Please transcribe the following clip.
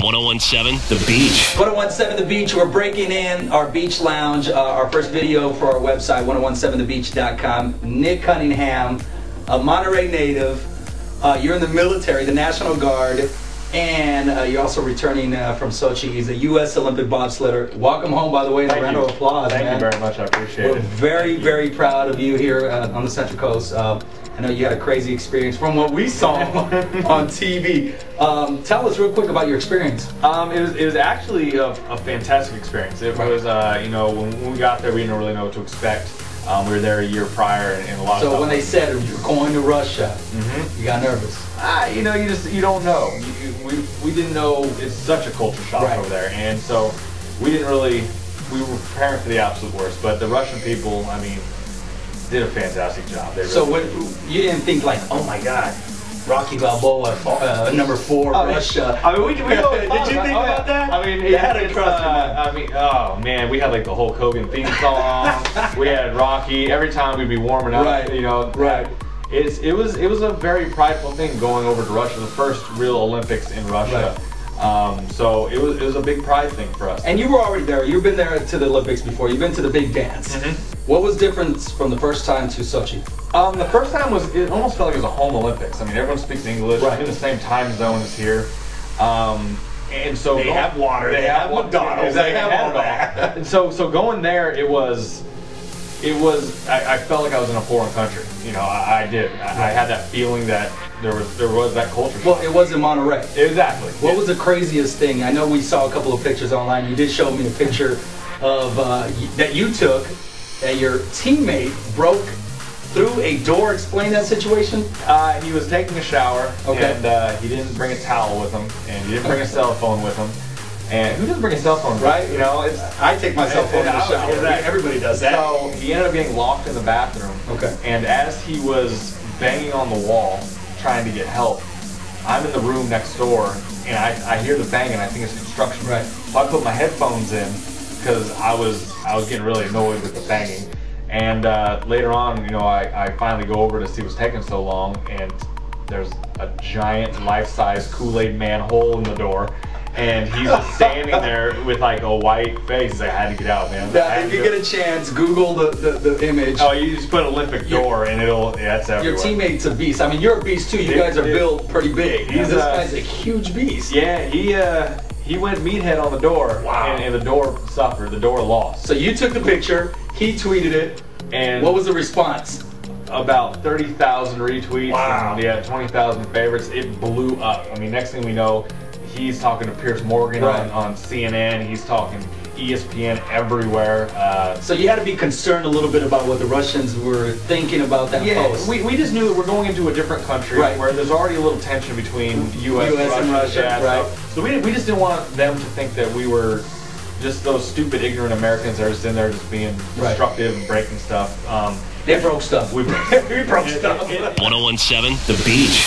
1017 The Beach. 1017 The Beach. We're breaking in our beach lounge. Our first video for our website, 1017thebeach.com. Nick Cunningham, a Monterey native. You're in the military, the National Guard, and you're also returning from Sochi. He's a U.S. Olympic bobsledder. Welcome home, by the way, and a round of applause. Thank you very much. I appreciate it. We're very, very proud of you here on the Central Coast. I know you had a crazy experience from what we saw on TV. Tell us real quick about your experience. It was actually a fantastic experience. It was, you know, when we got there, we didn't really know what to expect. We were there a year prior, and a lot of stuff. So when they said you're going to Russia, you got nervous. You know, you don't know. We didn't know. It's such a culture shock over there, and so we didn't really. We were preparing for the absolute worst. But the Russian people, I mean, did a fantastic job. They so what, you didn't think like, oh my God, Rocky Balboa, number 4, Russia. I mean, we did you think about that? I mean, I mean, oh man, we had like the Hulk Hogan theme song. We had Rocky. Every time we'd be warming up, you know. It was a very prideful thing going over to Russia, the first real Olympics in Russia. So it was a big pride thing for us. And you were already there. You've been there to the Olympics before. You've been to the big dance. What was different from the first time to Sochi? The first time it almost felt like it was a home Olympics. I mean, everyone speaks English. It's in the same time zone as here. And so they have water. They have McDonald's. They have all that. And so going there, it was. I felt like I was in a foreign country. You know, I did. I had that feeling that there was that culture shock. Well, it was in Monterey. Exactly. What was the craziest thing? I know we saw a couple of pictures online. You did show me a picture of that you took, that your teammate broke through a door. Explain that situation. He was taking a shower, and he didn't bring a towel with him, and he didn't bring a cell phone with him. And who doesn't bring a cell phone? Right. You know, I take my cell phone in the shower. Everybody does that. So he ended up getting locked in the bathroom. And as he was banging on the wall, trying to get help, I'm in the room next door, and I hear the banging. I think it's construction. So I put my headphones in because I was getting really annoyed with the banging. And later on, you know, I finally go over to see what's taking so long, and there's a giant life-size Kool-Aid man hole in the door. And he's just standing there with like a white face. I had to get out, man. If you get a chance, Google the image. Oh, you just put Olympic door and that's everywhere. Your teammate's a beast. I mean, you're a beast too. You guys are built pretty big. This guy's a huge beast. Yeah, he went meathead on the door. And the door suffered. The door lost. So you took the picture. He tweeted it. And what was the response? About 30,000 retweets. And, yeah, 20,000 favorites. It blew up. I mean, next thing we know, he's talking to Piers Morgan on CNN. He's talking ESPN everywhere. So you had to be concerned a little bit about what the Russians were thinking about that post. We just knew that we're going into a different country where there's already a little tension between US and Russia. So we just didn't want them to think that we were just those stupid, ignorant Americans that are just in there just being destructive and breaking stuff. They broke stuff. We broke stuff. 1017 The Beach.